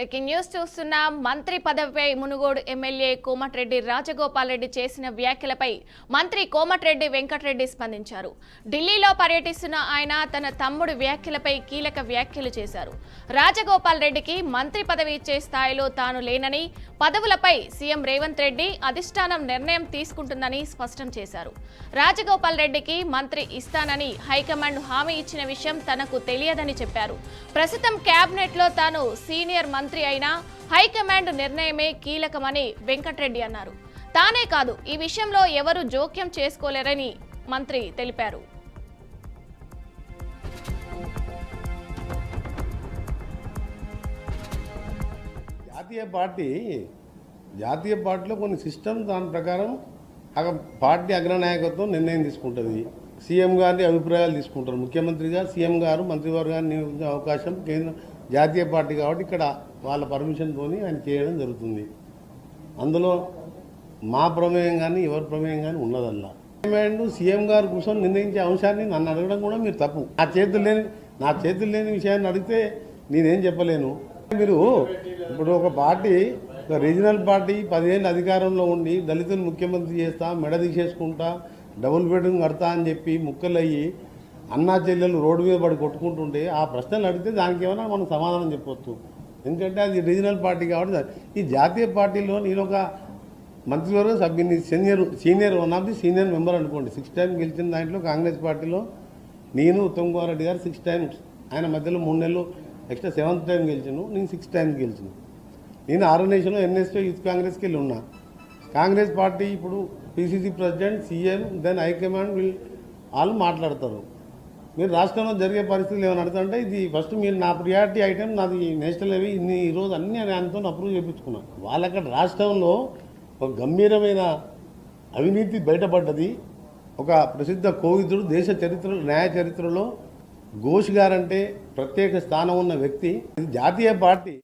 Breaking news చూస్తున్న మంత్రి పదవిపై Munugode MLA Komatireddy Rajagopal Reddy చేసిన వ్యాఖ్యలపై మంత్రి కోమటిరెడ్డి వెంకటరెడ్డి స్పందించారు. ఢిల్లీలో పర్యటిస్తున్న ఆయన తన తమ్ముడి వ్యాఖ్యలపై కీలక వ్యాఖ్యలు చేశారు. రాజగోపాల్ రెడ్డికి మంత్రి పదవి ఇచ్చే స్థాయిలో తాను లేనని, పదవులపై సీఎం రేవంత్ రెడ్డి అధిష్టానం నిర్ణయం తీసుకుంటుందని స్పష్టం చేశారు. రాజగోపాల్ రెడ్డికి మంత్రి ఇస్తానని హైకమాండ్ హామీ ఇచ్చిన విషయం తనకు తెలియదని చెప్పారు. ప్రస్తుతం కేబినెట్ లో తాను సీనియర్ మంత్రి అయినా హైకమాండ్ నిర్ణయమే కీలకమని వెంకటరెడ్డి అన్నారు. తానే కాదు, ఈ విషయంలో ఎవరు జోక్యం చేసుకోలేరని మంత్రి తెలిపారు. జాతీయ పార్టీలో కొన్ని సిస్టమ్ దాని ప్రకారం పార్టీ అగ్రనాయకత్వం నిర్ణయం తీసుకుంటుంది. సీఎం గారి అభిప్రాయాలు తీసుకుంటారు. ముఖ్యమంత్రిగా సీఎం గారు మంత్రివర్గాన్ని నియమించే అవకాశం జాతీయ పార్టీ కాబట్టి ఇక్కడ వాళ్ళ పర్మిషన్తో ఆయన చేయడం జరుగుతుంది. అందులో మా ప్రమేయం కానీ ఎవరి ప్రమేయం కానీ ఉన్నదల్లా. హైకమాండ్ సీఎం గారి కోసం నిర్ణయించే అంశాన్ని నన్ను అడగడం కూడా మీరు తప్పు. నా చేతులు లేని విషయాన్ని అడిగితే నేనేం చెప్పలేను. మీరు ఇప్పుడు ఒక పార్టీ, ఒక రీజనల్ పార్టీ 10 ఏళ్ళు అధికారంలో ఉండి దళితులు ముఖ్యమంత్రి చేస్తా, మెడ తీసేసుకుంటా, డబుల్ బెడ్రూమ్ కడతా అని చెప్పి ముక్కలయ్యి అన్నా చెల్లెలు రోడ్డు మీద పడి కొట్టుకుంటుంటే ఆ ప్రశ్నలు అడిగితే దానికి ఏమైనా మనం సమాధానం చెప్పొచ్చు. ఎందుకంటే అది రీజనల్ పార్టీ కాబట్టి. ఈ జాతీయ పార్టీలో నేను ఒక మంత్రివర్గ సభ్యుని, senior one of the senior member అనుకోండి. 6 టైమ్స్ గెలిచిన దాంట్లో కాంగ్రెస్ పార్టీలో నేను, ఉత్తమ్ కుమార్ రెడ్డి గారు 6 టైమ్స్, ఆయన మధ్యలో 3 నెలలు ఎక్స్ట్రా 7th టైం గెలిచాను. నేను 6 టైమ్స్ గెలిచాను. నేను ఆర్గనైజేషన్లో ఎన్ఎస్పీ యూత్ కాంగ్రెస్కి వెళ్ళి ఉన్నా. కాంగ్రెస్ పార్టీ ఇప్పుడు PCC president, CM, then high command వాళ్ళు మాట్లాడతారు. మీరు రాష్ట్రంలో జరిగే పరిస్థితులు ఏమైనా అడుగుతుంటే ఇది ఫస్ట్ మీరు నా ప్రియారిటీ ఐటెం నాది నేషనల్ హైవే ఈరోజు అన్నీ ఆయనతో అప్రూవ్ చేయించుకున్నాను. వాళ్ళక్కడ రాష్ట్రంలో ఒక గంభీరమైన అవినీతి బయటపడ్డది. ఒక ప్రసిద్ధ కోవిదుడు, దేశ చరిత్రలో, న్యాయ చరిత్రలో ఘోష్ గారంటే ప్రత్యేక స్థానం ఉన్న వ్యక్తి. ఇది జాతీయ పార్టీ.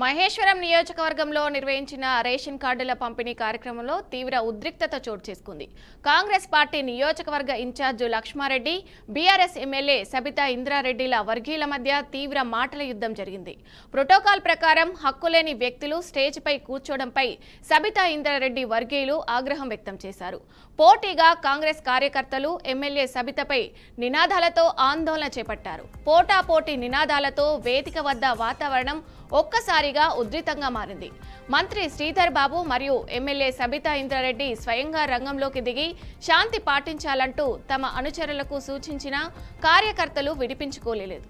మహేశ్వరం నియోజకవర్గంలో నిర్వహించిన రేషన్ కార్డుల పంపిణీ కార్యక్రమంలో తీవ్ర ఉద్రిక్తత చోటు చేసుకుంది. కాంగ్రెస్ పార్టీ నియోజకవర్గ incharge Lakshmareddy, BRS MLA Sabitha ఇంద్రారెడ్డిల వర్గీయుల మధ్య తీవ్ర మాటల యుద్ధం జరిగింది. ప్రోటోకాల్ ప్రకారం హక్కులేని వ్యక్తులు స్టేజ్పై కూర్చోవడంపై సబితా ఇంద్రారెడ్డి వర్గీయులు ఆగ్రహం వ్యక్తం చేశారు. పోటీగా కాంగ్రెస్ కార్యకర్తలు ఎమ్మెల్యే సబితపై నినాదాలతో ఆందోళన చేపట్టారు. పోటాపోటీ నినాదాలతో వేదిక వద్ద వాతావరణం ఒక్కసారిగా ఉద్రిక్తంగా మారింది. మంత్రి శ్రీధర్ బాబు మరియు ఎమ్మెల్యే సబితా ఇంద్రారెడ్డి స్వయంగా రంగంలోకి దిగి శాంతి పాటించాలంటూ తమ అనుచరులకు సూచించిన కార్యకర్తలు విడిపించుకోలేదు.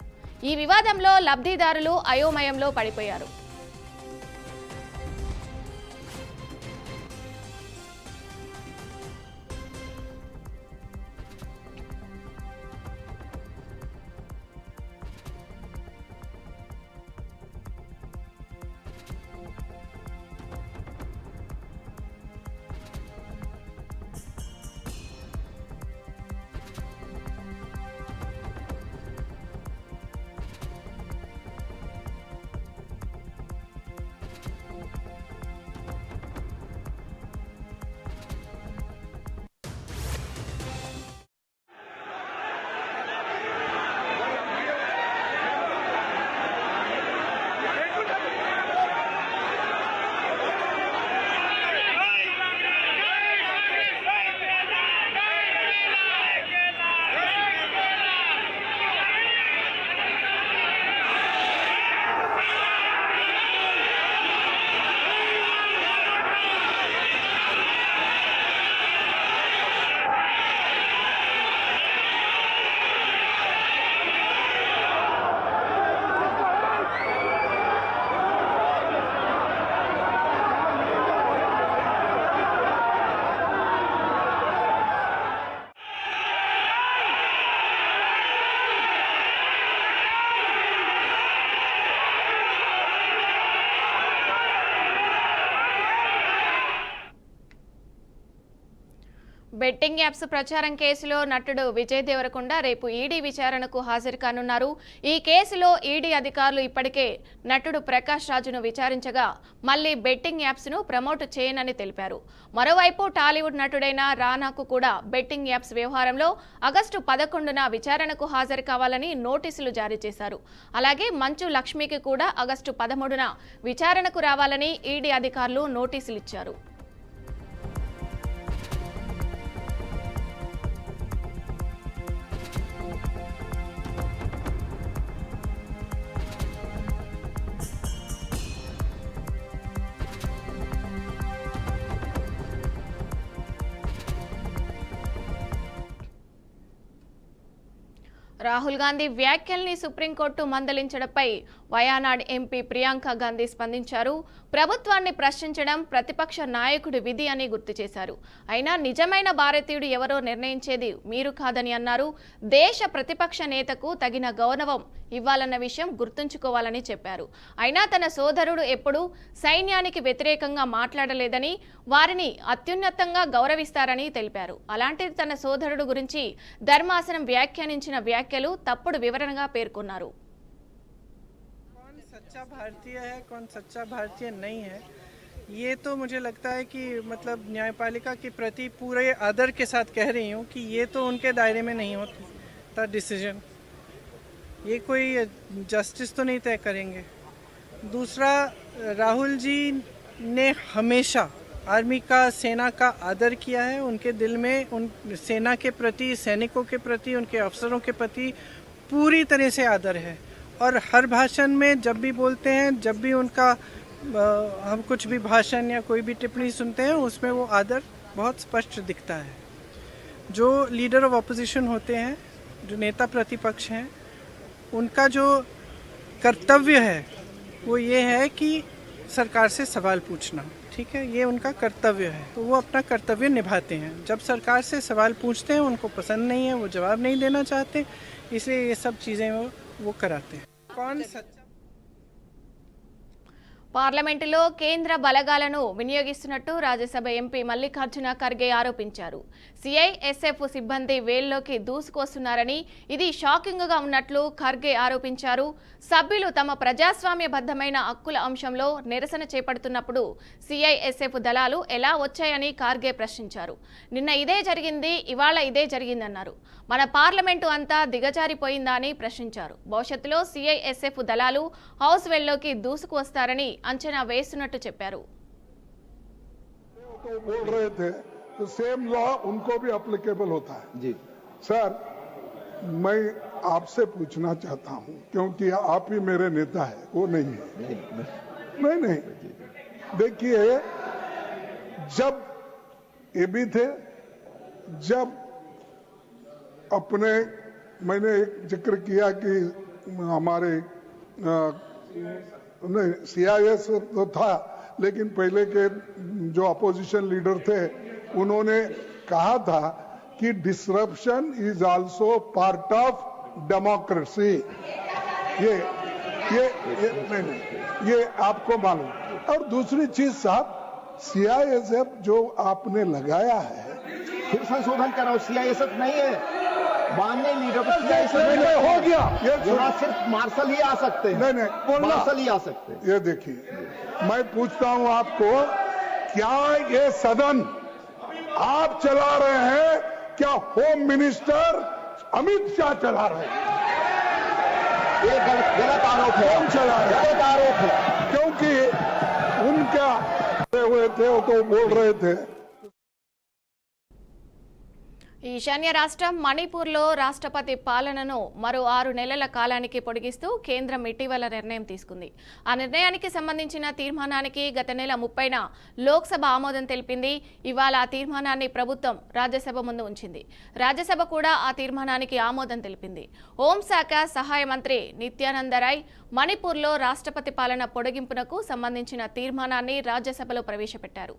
ఈ వివాదంలో లబ్ధిదారులు అయోమయంలో పడిపోయారు. బెట్టింగ్ యాప్స్ ప్రచారం కేసులో నటుడు విజయ్ దేవరకొండ రేపు ఈడీ విచారణకు హాజరు కానున్నారు. ఈ కేసులో ఈడీ అధికారులు ఇప్పటికే నటుడు ప్రకాష్ రాజును విచారించగా మళ్లీ బెట్టింగ్ యాప్స్ ను ప్రమోట్ చేయనని తెలిపారు. మరోవైపు టాలీవుడ్ నటుడైన రానాకు కూడా బెట్టింగ్ యాప్స్ వ్యవహారంలో ఆగస్టు 11న విచారణకు హాజరు కావాలని నోటీసులు జారీ చేశారు. అలాగే మంచు లక్ష్మికి కూడా ఆగస్టు 13న విచారణకు రావాలని ఈడీ అధికారులు నోటీసులు ఇచ్చారు. రాహుల్ గాంధీ వ్యాఖ్యల్ని సుప్రీంకోర్టు మందలించడంపై వయానాడ్ ఎంపీ ప్రియాంక గాంధీ స్పందించారు. ప్రభుత్వాన్ని ప్రశ్నించడం ప్రతిపక్ష నాయకుడి విధి అని గుర్తు చేశారు. అయినా నిజమైన భారతీయుడు ఎవరో నిర్ణయించేది మీరు కాదని అన్నారు. దేశ ప్రతిపక్ష నేతకు తగిన గౌరవం ఇవ్వాలన్న విషయం గుర్తుంచుకోవాలని చెప్పారు. అయినా తన సోదరుడు ఎప్పుడూ సైన్యానికి వ్యతిరేకంగా మాట్లాడలేదని, వారిని అత్యున్నతంగా గౌరవిస్తారని తెలిపారు. అలాంటిది తన సోదరుడు గురించి ధర్మాసనం వ్యాఖ్యానించిన వ్యాఖ్యలు తప్పుడు వివరణగా పేర్కొన్నారు. सच्चा भारतीय है, कौन सच्चा भारतीय नहीं है, ये तो मुझे लगता है कि मतलब न्यायपालिका के प्रति पूरे आदर के साथ कह रही हूँ कि ये तो उनके दायरे में नहीं होता डिसीजन, ये कोई जस्टिस तो नहीं तय करेंगे. दूसरा, राहुल जी ने हमेशा आर्मी का, सेना का आदर किया है. उनके दिल में उन सेना के प्रति, सैनिकों के प्रति, उनके अफसरों के प्रति पूरी तरह से आदर है. और हर भाषण में जब भी बोलते हैं, जब भी उनका हम कुछ भी भाषण या कोई भी टिप्पणी सुनते हैं, उसमें वो आदर बहुत स्पष्ट दिखता है. जो लीडर ऑफ अपोजिशन होते हैं, जो नेता प्रतिपक्ष हैं, उनका जो कर्तव्य है वो ये है कि सरकार से सवाल पूछना. ठीक है, ये उनका कर्तव्य है, तो वो अपना कर्तव्य निभाते हैं. जब सरकार से सवाल पूछते हैं, उनको पसंद नहीं है, वो जवाब नहीं देना चाहते, इसलिए ये सब चीज़ें वो कराते हैं. कौन सच्चा పార్లమెంటులో కేంద్ర బలగాలను వినియోగిస్తున్నట్టు రాజ్యసభ ఎంపీ మల్లికార్జున ఖర్గే ఆరోపించారు. సిఐఎస్ఎఫ్ సిబ్బంది వేల్లోకి దూసుకొస్తున్నారని, ఇది షాకింగ్గా ఉన్నట్లు ఖర్గే ఆరోపించారు. సభ్యులు తమ ప్రజాస్వామ్యబద్ధమైన హక్కుల అంశంలో నిరసన చేపడుతున్నప్పుడు సిఐఎస్ఎఫ్ దళాలు ఎలా వచ్చాయని ఖర్గే ప్రశ్నించారు. నిన్న ఇదే జరిగింది, ఇవాళ ఇదే జరిగిందన్నారు. మన పార్లమెంటు అంతా దిగజారిపోయిందా అని ప్రశ్నించారు. భవిష్యత్తులో సిఐఎస్ఎఫ్ దళాలు హౌస్ వెల్లోకి దూసుకువస్తారని अंचना वेस्तुन्नट्टु चेप्पारु. तो बोल रहे थे तो सेम लॉ उनको भी एप्लीकेबल होता है. जी सर, मैं आपसे पूछना चाहता हूं, क्योंकि आप ही मेरे नेता है, वो नहीं है. नहीं देखिए, जब ये भी थे, जब अपने मैंने एक जिक्र किया कि हमारे नहीं सीआईएस तो था, लेकिन पहले के जो अपोजिशन लीडर थे उन्होंने कहा था कि disruption is also part of democracy. नहीं, ये आपको मालूम. और दूसरी चीज साहब, सीआईएसएफ जो आपने लगाया है, फिर संशोधन कराओ. सीआईएसएफ नहीं है, माननीय लीडर हो गया. ये सिर्फ मार्शल ही आ सकते हैं. नहीं मार्शल ही आ सकते हैं. ये देखिए, मैं पूछता हूं आपको, क्या ये सदन आप चला रहे हैं, क्या होम मिनिस्टर अमित शाह चला रहे हैं? ये गलत आरोप है. कौन चला रहे हैं? गलत आरोप है, क्योंकि उनका हुए थे वो तो बोल रहे थे. ఈశాన్య రాష్ట్రం మణిపూర్లో రాష్ట్రపతి పాలనను మరో 6 నెలల కాలానికి పొడిగిస్తూ కేంద్రం ఇటీవల నిర్ణయం తీసుకుంది. ఆ నిర్ణయానికి సంబంధించిన తీర్మానానికి గత నెల 30న లోక్సభ ఆమోదం తెలిపింది. ఇవాళ ఆ తీర్మానాన్ని ప్రభుత్వం రాజ్యసభ ముందు ఉంచింది. రాజ్యసభ కూడా ఆ తీర్మానానికి ఆమోదం తెలిపింది. హోంశాఖ సహాయ మంత్రి నిత్యానంద రాయ్ మణిపూర్లో రాష్ట్రపతి పాలన పొడిగింపునకు సంబంధించిన తీర్మానాన్ని రాజ్యసభలో ప్రవేశపెట్టారు.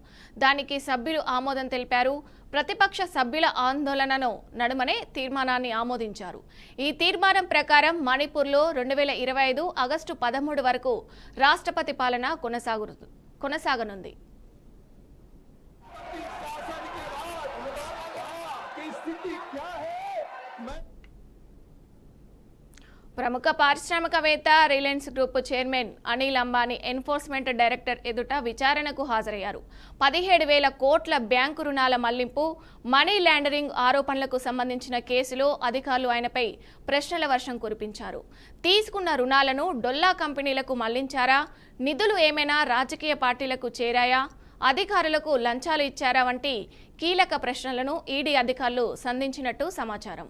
దానికి సభ్యులు ఆమోదం తెలిపారు. ప్రతిపక్ష సభ్యుల ఆందోళనను నడుమనే తీర్మానాన్ని ఆమోదించారు. ఈ తీర్మానం ప్రకారం మణిపూర్లో 2025 ఆగస్టు 13 వరకు రాష్ట్రపతి పాలన కొనసాగనుంది. ప్రముఖ పారిశ్రామికవేత్త Reliance group chairman Anil Ambani enforcement director ఎదుట విచారణకు హాజరయ్యారు. 17,000 కోట్ల బ్యాంకు రుణాల మళ్లింపు, మనీ లాండరింగ్ ఆరోపణలకు సంబంధించిన కేసులో అధికారులు ఆయనపై ప్రశ్నల వర్షం కురిపించారు. తీసుకున్న రుణాలను డొల్లా కంపెనీలకు మళ్లించారా, నిధులు ఏమైనా రాజకీయ పార్టీలకు చేరాయా, అధికారులకు లంచాలు ఇచ్చారా వంటి కీలక ప్రశ్నలను ఈడీ అధికారులు సంధించినట్టు సమాచారం.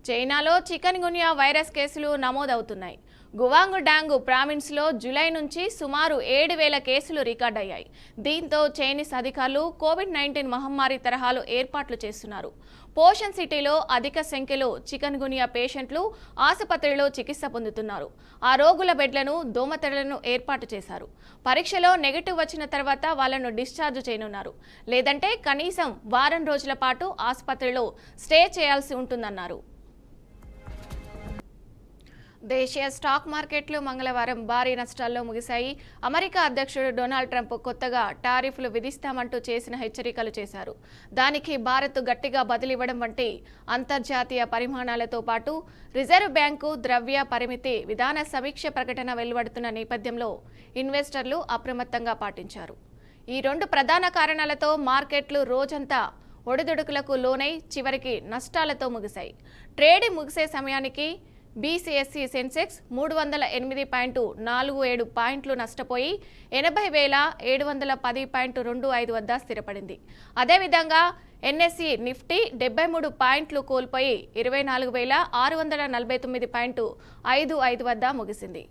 చైనాలో చికెన్ గున్యా వైరస్ కేసులు నమోదవుతున్నాయి. గువాంగ్ డాంగ్ ప్రావిన్స్లో జూలై నుంచి సుమారు 7,000 కేసులు రికార్డయ్యాయి. దీంతో చైనీస్ అధికారులు కోవిడ్-19 మహమ్మారి తరహాలో ఏర్పాట్లు చేస్తున్నారు. పోషన్ సిటీలో అధిక సంఖ్యలో చికెన్ గున్యా పేషెంట్లు ఆసుపత్రిలో చికిత్స పొందుతున్నారు. ఆ రోగుల బెడ్లను, దోమతెరలను ఏర్పాటు చేశారు. పరీక్షలో నెగటివ్ వచ్చిన తర్వాత వాళ్లను డిశ్చార్జ్ చేయనున్నారు. లేదంటే కనీసం వారం రోజుల పాటు ఆసుపత్రిలో స్టే చేయాల్సి ఉంటుందన్నారు. దేశీయ స్టాక్ మార్కెట్లు మంగళవారం భారీ నష్టాల్లో ముగిశాయి. అమెరికా అధ్యక్షుడు డొనాల్డ్ ట్రంప్ కొత్తగా టారిఫ్లు విధిస్తామంటూ చేసిన హెచ్చరికలు చేశారు. దానికి భారత్ గట్టిగా బదిలివ్వడం వంటి అంతర్జాతీయ పరిమాణాలతో పాటు రిజర్వ్ బ్యాంకు ద్రవ్య పరిమితి విధాన సమీక్ష ప్రకటన వెలువడుతున్న నేపథ్యంలో ఇన్వెస్టర్లు అప్రమత్తంగా పాటించారు. ఈ రెండు ప్రధాన కారణాలతో మార్కెట్లు రోజంతా ఒడిదుడుకులకు లోనై చివరికి నష్టాలతో ముగిశాయి. ట్రేడింగ్ ముగిసే సమయానికి బీసీఎస్సీ సెన్సెక్స్ 308.47 పాయింట్లు నష్టపోయి 80,710.25 వద్ద స్థిరపడింది. అదేవిధంగా ఎన్ఎస్ఈ నిఫ్టీ 73 పాయింట్లు కోల్పోయి 24,649.55 వద్ద ముగిసింది.